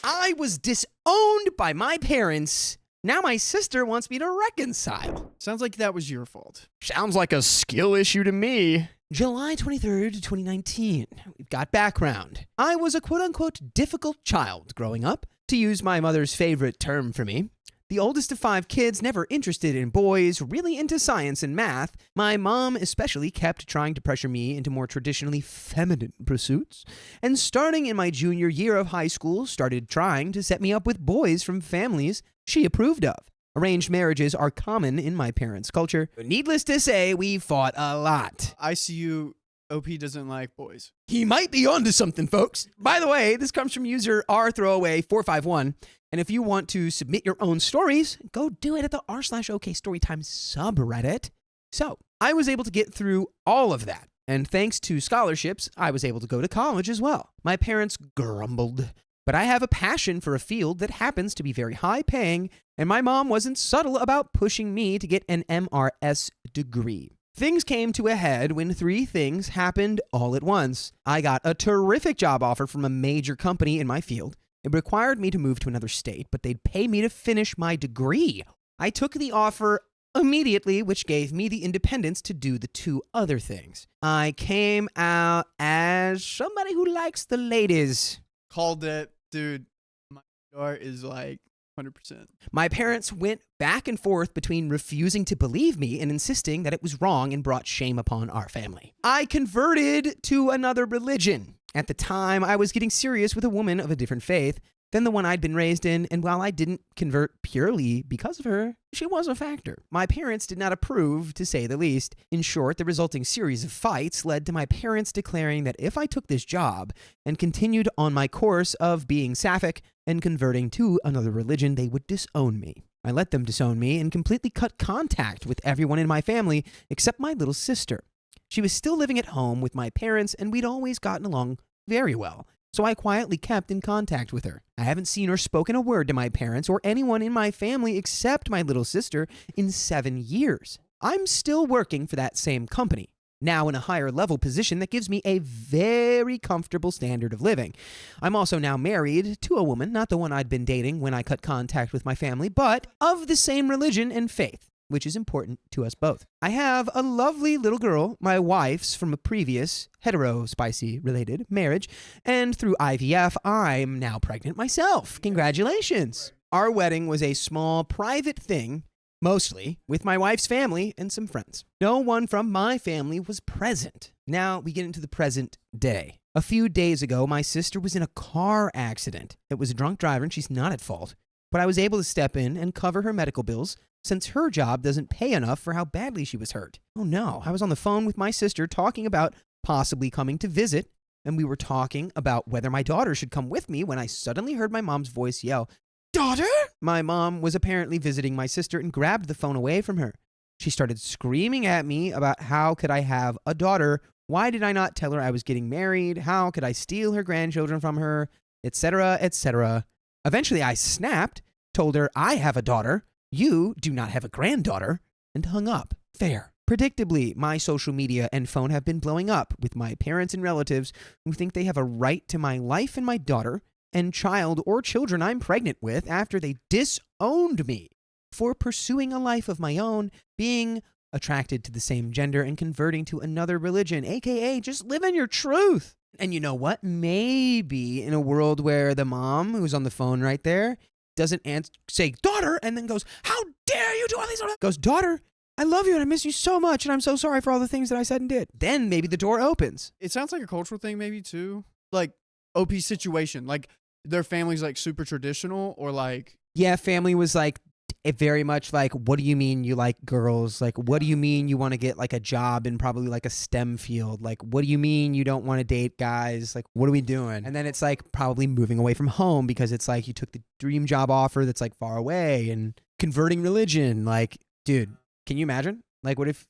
I was disowned by my parents. Now my sister wants me to reconcile. Sounds like that was your fault. Sounds like a skill issue to me. July 23rd, 2019. We've got background. I was a quote-unquote difficult child growing up, to use my mother's favorite term for me. The oldest of 5 kids, never interested in boys, really into science and math. My mom especially kept trying to pressure me into more traditionally feminine pursuits. And starting in my junior year of high school, started trying to set me up with boys from families she approved of. Arranged marriages are common in my parents' culture. Needless to say, we fought a lot. ICU OP doesn't like boys. He might be onto something, folks. By the way, this comes from user rthrowaway451. And if you want to submit your own stories, go do it at the r/OK Storytime subreddit. So I was able to get through all of that. And thanks to scholarships, I was able to go to college as well. My parents grumbled, but I have a passion for a field that happens to be very high paying, and my mom wasn't subtle about pushing me to get an MRS degree. Things came to a head when 3 things happened all at once. I got a terrific job offer from a major company in my field. It required me to move to another state, but they'd pay me to finish my degree. I took the offer immediately, which gave me the independence to do the 2 other things. I came out as somebody who likes the ladies. Called it, dude. My door is like 100%. My parents went back and forth between refusing to believe me and insisting that it was wrong and brought shame upon our family. I converted to another religion. At the time, I was getting serious with a woman of a different faith than the one I'd been raised in, and while I didn't convert purely because of her, she was a factor. My parents did not approve, to say the least. In short, the resulting series of fights led to my parents declaring that if I took this job and continued on my course of being sapphic and converting to another religion, they would disown me. I let them disown me and completely cut contact with everyone in my family except my little sister. She was still living at home with my parents, and we'd always gotten along very well. So I quietly kept in contact with her. I haven't seen or spoken a word to my parents or anyone in my family except my little sister in 7 years. I'm still working for that same company, now in a higher level position that gives me a very comfortable standard of living. I'm also now married to a woman, not the one I'd been dating when I cut contact with my family, but of the same religion and faith, which is important to us both. I have a lovely little girl, my wife's from a previous hetero-spicy-related marriage, and through IVF, I'm now pregnant myself. Congratulations. Our wedding was a small, private thing, mostly with my wife's family and some friends. No one from my family was present. Now we get into the present day. A few days ago, my sister was in a car accident. It was a drunk driver, and she's not at fault. But I was able to step in and cover her medical bills, since her job doesn't pay enough for how badly she was hurt. Oh no, I was on the phone with my sister talking about possibly coming to visit, and we were talking about whether my daughter should come with me when I suddenly heard my mom's voice yell, "Daughter?" My mom was apparently visiting my sister and grabbed the phone away from her. She started screaming at me about how could I have a daughter? Why did I not tell her I was getting married? How could I steal her grandchildren from her? Etc., etc. Eventually I snapped, told her I have a daughter, you do not have a granddaughter, and hung up. Fair. Predictably, my social media and phone have been blowing up with my parents and relatives who think they have a right to my life and my daughter and child or children I'm pregnant with after they disowned me for pursuing a life of my own, being attracted to the same gender, and converting to another religion, aka just living your truth. And you know what? Maybe in a world where the mom who's on the phone right there doesn't say, "Daughter," and then goes, "How dare you do all these?" Goes, "Daughter, I love you and I miss you so much and I'm so sorry for all the things that I said and did." Then maybe the door opens. It sounds like a cultural thing maybe too. Like OP situation. Like their family's like super traditional or like... Yeah, family was like very much like, what do you mean you like girls? Like, what do you mean you want to get like a job in probably like a STEM field? Like, what do you mean you don't want to date guys? Like, what are we doing? And then it's like probably moving away from home because it's like you took the dream job offer that's like far away and converting religion. Like, dude, can you imagine? Like, what if,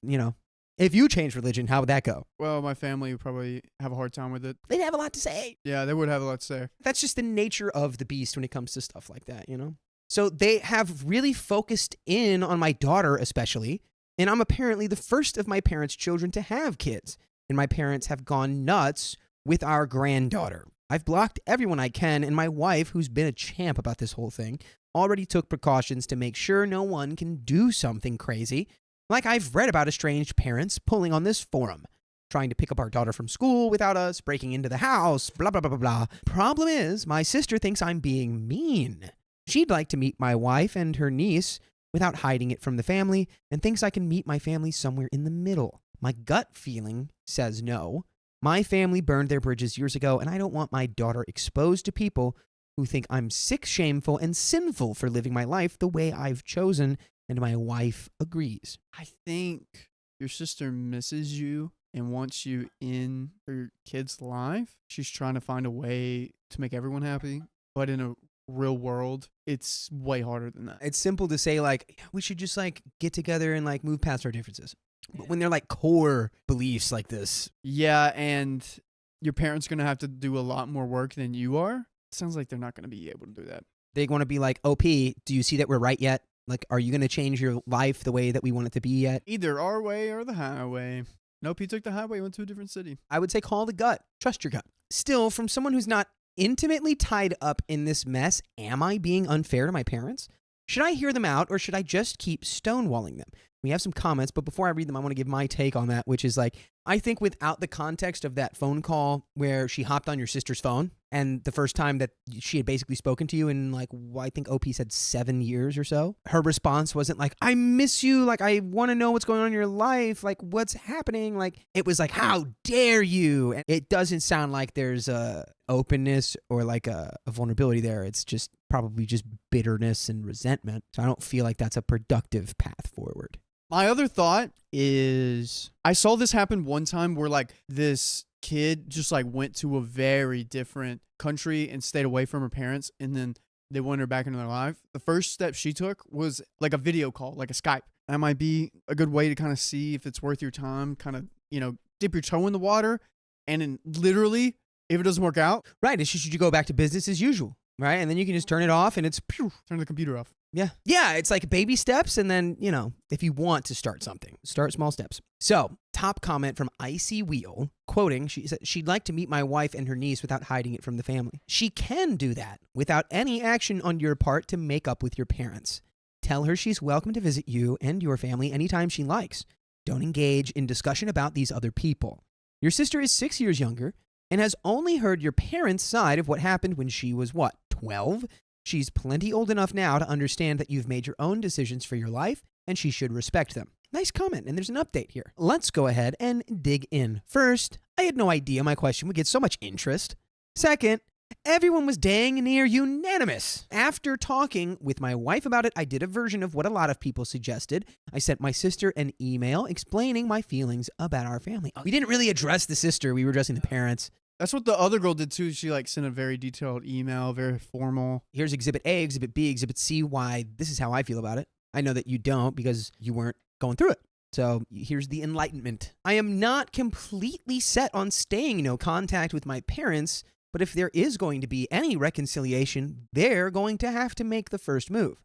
if you changed religion, how would that go? Well, my family would probably have a hard time with it. They'd have a lot to say. Yeah, they would have a lot to say. That's just the nature of the beast when it comes to stuff like that, So they have really focused in on my daughter especially, and I'm apparently the first of my parents' children to have kids, and my parents have gone nuts with our granddaughter. I've blocked everyone I can, and my wife, who's been a champ about this whole thing, already took precautions to make sure no one can do something crazy, like I've read about estranged parents pulling on this forum, trying to pick up our daughter from school without us, breaking into the house, blah, blah, blah, blah, blah. Problem is, my sister thinks I'm being mean. She'd like to meet my wife and her niece without hiding it from the family, and thinks I can meet my family somewhere in the middle. My gut feeling says no. My family burned their bridges years ago, and I don't want my daughter exposed to people who think I'm sick, shameful, and sinful for living my life the way I've chosen, and my wife agrees. I think your sister misses you and wants you in her kid's life. She's trying to find a way to make everyone happy, but in a real world, it's way harder than that. It's simple to say, like, we should just, like, get together and, like, move past our differences. But when they're, like, core beliefs like this. Yeah, and your parents going to have to do a lot more work than you are. It sounds like they're not going to be able to do that. They want to be like, OP, do you see that we're right yet? Like, are you going to change your life the way that we want it to be yet? Either our way or the highway. Nope, he took the highway, went to a different city. I would say call the gut. Trust your gut. Still, from someone who's not intimately tied up in this mess, am I being unfair to my parents? Should I hear them out, or should I just keep stonewalling them? We have some comments, but before I read them, I want to give my take on that, which is like, I think without the context of that phone call where she hopped on your sister's phone, and the first time that she had basically spoken to you in, like, I think OP said 7 years or so, her response wasn't like, I miss you, like, I want to know what's going on in your life, like, what's happening? Like, it was like, how dare you? And it doesn't sound like there's a openness or like a vulnerability there. It's just probably just bitterness and resentment. So I don't feel like that's a productive path forward. My other thought is, I saw this happen one time where, like, this kid just, like, went to a very different country and stayed away from her parents, and then they wanted her back into their life. The first step she took was, like, a video call, like a Skype. That might be a good way to kind of see if it's worth your time, kind of, you know, dip your toe in the water, and then literally, if it doesn't work out. Right, and should you go back to business as usual, right? And then you can just turn it off, and it's pew. Turn the computer off. Yeah. Yeah, it's like baby steps, and then, you know, if you want to start something, start small steps. So, top comment from Icy Wheel, quoting, she said, she'd like to meet my wife and her niece without hiding it from the family. She can do that without any action on your part to make up with your parents. Tell her she's welcome to visit you and your family anytime she likes. Don't engage in discussion about these other people. Your sister is 6 years younger and has only heard your parents' side of what happened when she was, 12? She's plenty old enough now to understand that you've made your own decisions for your life, and she should respect them. Nice comment, and there's an update here. Let's go ahead and dig in. First, I had no idea my question would get so much interest. Second, everyone was dang near unanimous. After talking with my wife about it, I did a version of what a lot of people suggested. I sent my sister an email explaining my feelings about our family. We didn't really address the sister, we were addressing the parents. That's what the other girl did too. She, like, sent a very detailed email, very formal. Here's Exhibit A, Exhibit B, Exhibit C, why this is how I feel about it. I know that you don't because you weren't going through it. So here's the enlightenment. I am not completely set on staying in no contact with my parents, but if there is going to be any reconciliation, they're going to have to make the first move.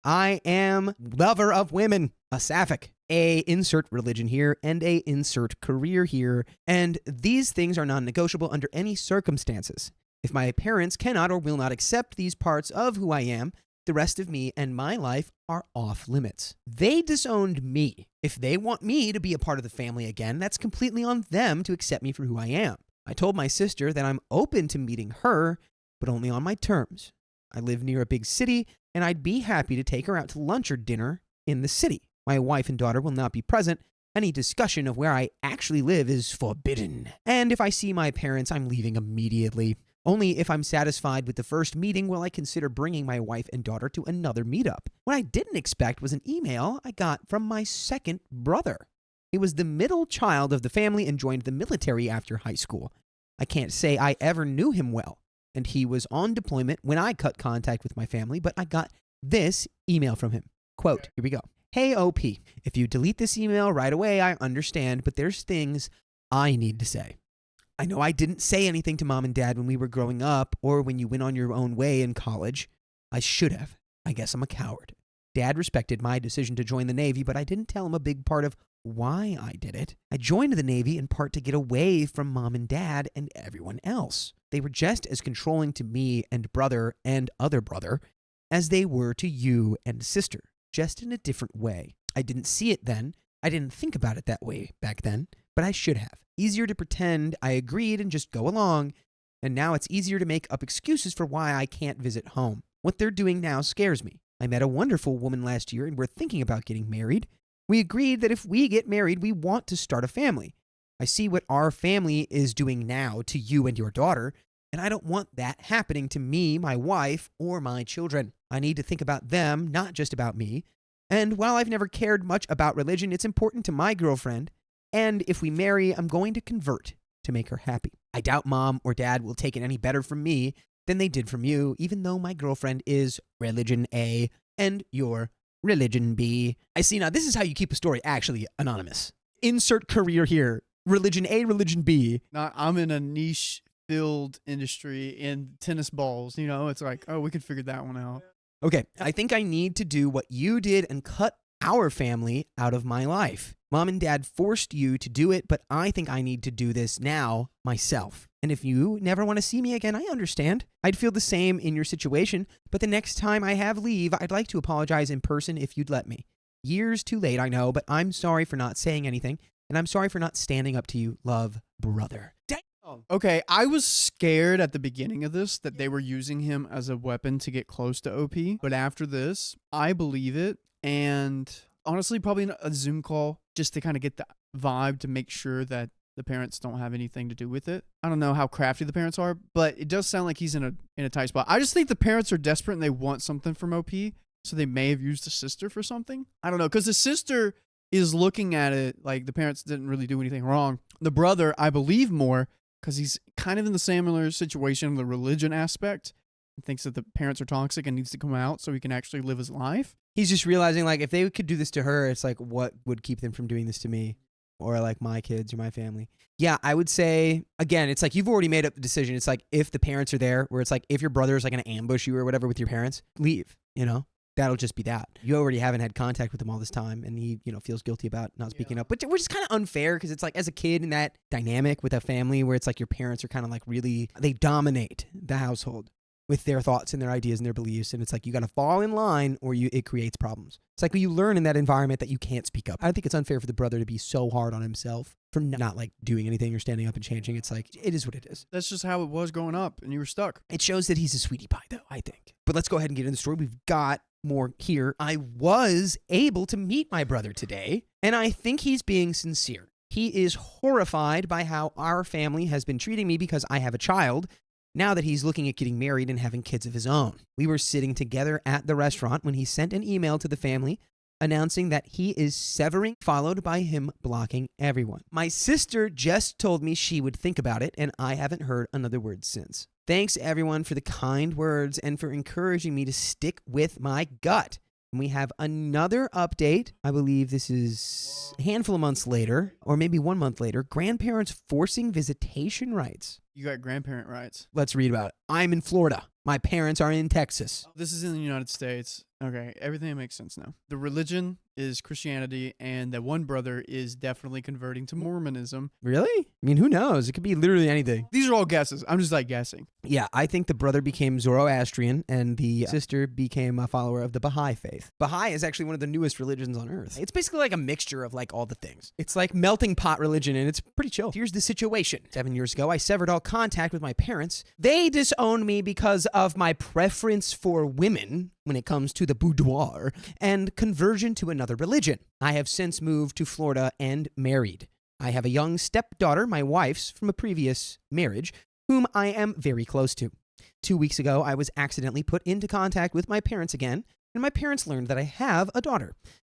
I am lover of women, a sapphic, a insert religion here, and a insert career here, and these things are non-negotiable under any circumstances. If my parents cannot or will not accept these parts of who I am, the rest of me and my life are off limits. They disowned me. If they want me to be a part of the family again, that's completely on them to accept me for who I am. I told my sister that I'm open to meeting her, but only on my terms. I live near a big city, and I'd be happy to take her out to lunch or dinner in the city. My wife and daughter will not be present. Any discussion of where I actually live is forbidden. And if I see my parents, I'm leaving immediately. Only if I'm satisfied with the first meeting will I consider bringing my wife and daughter to another meetup. What I didn't expect was an email I got from my second brother. He was the middle child of the family and joined the military after high school. I can't say I ever knew him well, and he was on deployment when I cut contact with my family, but I got this email from him. Quote, here we go. Hey, OP, if you delete this email right away, I understand, but there's things I need to say. I know I didn't say anything to mom and dad when we were growing up or when you went on your own way in college. I should have. I guess I'm a coward. Dad respected my decision to join the Navy, but I didn't tell him a big part of why I did it. I joined the Navy in part to get away from Mom and Dad and everyone else. They were just as controlling to me and brother and other brother as they were to you and sister, just in a different way. I didn't see it then. I didn't think about it that way back then, but I should have. Easier to pretend I agreed and just go along, and now it's easier to make up excuses for why I can't visit home. What they're doing now scares me. I met a wonderful woman last year and we're thinking about getting married. We agreed that if we get married, we want to start a family. I see what our family is doing now to you and your daughter, and I don't want that happening to me, my wife, or my children. I need to think about them, not just about me. And while I've never cared much about religion, it's important to my girlfriend. And if we marry, I'm going to convert to make her happy. I doubt Mom or Dad will take it any better from me than they did from you, even though my girlfriend is religion A and your religion B. I see now, this is how you keep a story actually anonymous. Insert career here. Religion A, religion B. Now, I'm in a niche filled industry in tennis balls. It's like, oh, we could figure that one out. Okay, I think I need to do what you did and cut our family out of my life. Mom and Dad forced you to do it, but I think I need to do this now myself. And if you never want to see me again, I understand. I'd feel the same in your situation, but the next time I have leave, I'd like to apologize in person if you'd let me. Years too late, I know, but I'm sorry for not saying anything, and I'm sorry for not standing up to you, love, brother. Okay, I was scared at the beginning of this that they were using him as a weapon to get close to OP, but after this, I believe it, and honestly, probably a Zoom call just to kind of get the vibe to make sure that the parents don't have anything to do with it. I don't know how crafty the parents are, but it does sound like he's in a tight spot. I just think the parents are desperate and they want something from OP, so they may have used the sister for something. I don't know, because the sister is looking at it like the parents didn't really do anything wrong. The brother, I believe more, because he's kind of in the similar situation, the religion aspect, and thinks that the parents are toxic and needs to come out so he can actually live his life. He's just realizing, like, if they could do this to her, it's like, what would keep them from doing this to me? Or, like, my kids or my family. Yeah, I would say, again, it's like you've already made up the decision. It's like if the parents are there, where it's like if your brother is, like, going to ambush you or whatever with your parents, leave, That'll just be that. You already haven't had contact with him all this time, and he, feels guilty about not speaking up, which is kind of unfair because it's like as a kid in that dynamic with a family where it's like your parents are kind of like really, they dominate the household with their thoughts and their ideas and their beliefs, and it's like you got to fall in line or it creates problems. It's like when you learn in that environment that you can't speak up. I think it's unfair for the brother to be so hard on himself for not like doing anything or standing up and changing. It's like, it is what it is. That's just how it was growing up, and you were stuck. It shows that he's a sweetie pie, though, I think. But let's go ahead and get into the story. We've got more here. I was able to meet my brother today, and I think he's being sincere. He is horrified by how our family has been treating me because I have a child, now that he's looking at getting married and having kids of his own. We were sitting together at the restaurant when he sent an email to the family announcing that he is severing, followed by him blocking everyone. My sister just told me she would think about it, and I haven't heard another word since. Thanks, everyone, for the kind words and for encouraging me to stick with my gut. And we have another update. I believe this is a handful of months later, or maybe 1 month later. Grandparents forcing visitation rights. You got grandparent rights. Let's read about it. I'm in Florida. My parents are in Texas. This is in the United States. Okay, everything makes sense now. The religion is Christianity, and that one brother is definitely converting to Mormonism. Really? I mean, who knows? It could be literally anything. These are all guesses. I'm just like guessing. Yeah, I think the brother became Zoroastrian, and the sister became a follower of the Baha'i faith. Baha'i is actually one of the newest religions on earth. It's basically like a mixture of like all the things. It's like melting pot religion, and it's pretty chill. Here's the situation. 7 years ago, I severed all contact with my parents. They disowned me because of my preference for women when it comes to the boudoir and conversion to another religion. I have since moved to Florida and married. I have a young stepdaughter, my wife's, from a previous marriage, whom I am very close to. 2 weeks ago, I was accidentally put into contact with my parents again, and my parents learned that I have a daughter.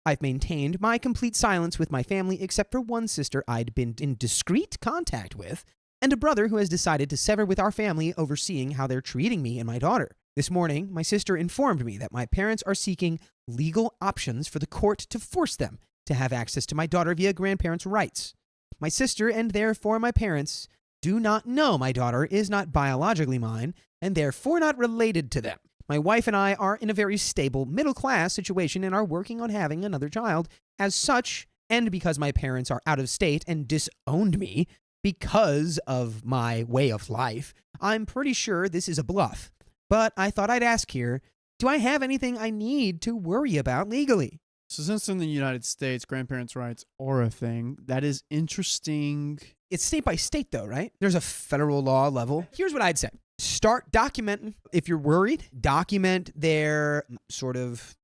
I've maintained my complete silence with my family except for one sister I'd been in discreet contact with, and a brother who has decided to sever with our family over seeing how they're treating me and my daughter. This morning, my sister informed me that my parents are seeking legal options for the court to force them to have access to my daughter via grandparents' rights. My sister, and therefore my parents, do not know my daughter is not biologically mine, and therefore not related to them. My wife and I are in a very stable middle-class situation and are working on having another child. As such, and because my parents are out of state and disowned me because of my way of life, I'm pretty sure this is a bluff. But I thought I'd ask here, do I have anything I need to worry about legally? So since in the United States, grandparents' rights are a thing, that is interesting. It's state by state though, right? There's a federal law level. Here's what I'd say. Start documenting. If you're worried, document their sort of,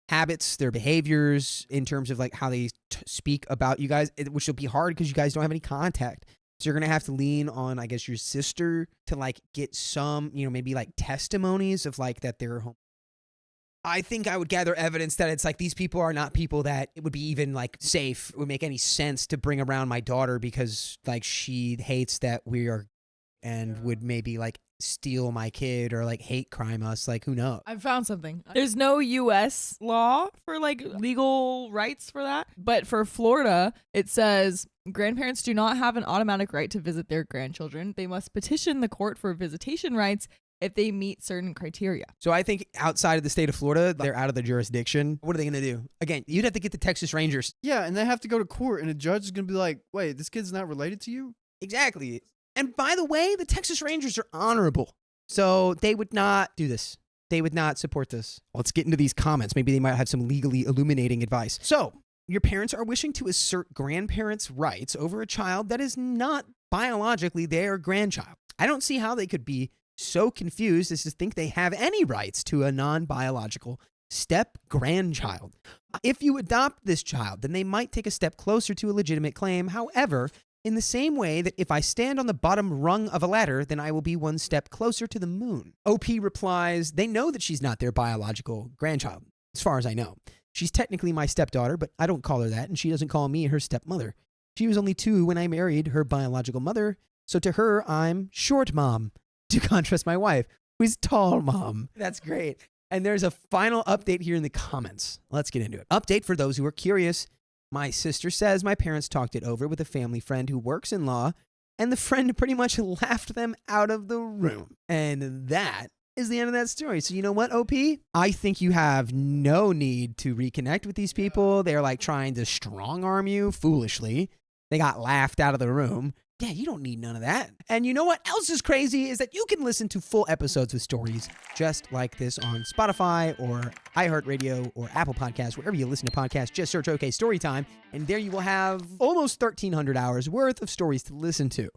habits, their behaviors in terms of like how they speak about you guys, which will be hard because you guys don't have any contact. So you're going to have to lean on, I guess, your sister to like get some, maybe like testimonies of like that they're home. I think I would gather evidence that it's like these people are not people that it would be even like safe, would make any sense to bring around my daughter because like she hates that we are and would maybe like steal my kid or like hate crime us. Like, who knows? I found something. There's no U.S. law for like legal rights for that. But for Florida, it says grandparents do not have an automatic right to visit their grandchildren. They must petition the court for visitation rights if they meet certain criteria. So I think outside of the state of Florida, they're out of the jurisdiction. What are they going to do? Again, you'd have to get the Texas Rangers. Yeah, and they have to go to court, and a judge is going to be like, wait, this kid's not related to you? Exactly. And by the way, the Texas Rangers are honorable. So they would not do this. They would not support this. Let's get into these comments. Maybe they might have some legally illuminating advice. So your parents are wishing to assert grandparents' rights over a child that is not biologically their grandchild. I don't see how they could be so confused as to think they have any rights to a non-biological step-grandchild. If you adopt this child, then they might take a step closer to a legitimate claim. However, in the same way that if I stand on the bottom rung of a ladder, then I will be one step closer to the moon. OP replies, they know that she's not their biological grandchild, as far as I know. She's technically my stepdaughter, but I don't call her that, and she doesn't call me her stepmother. She was only 2 when I married her biological mother, so to her, I'm short mom. To contrast my wife, who is tall mom. That's great. And there's a final update here in the comments. Let's get into it. Update for those who are curious. My sister says my parents talked it over with a family friend who works in law, and the friend pretty much laughed them out of the room. And that is the end of that story. So you know what, OP? I think you have no need to reconnect with these people. They're like trying to strong arm you foolishly. They got laughed out of the room. Yeah, you don't need none of that. And you know what else is crazy is that you can listen to full episodes with stories just like this on Spotify or iHeartRadio or Apple Podcasts, wherever you listen to podcasts. Just search OK Storytime, and there you will have almost 1,300 hours worth of stories to listen to.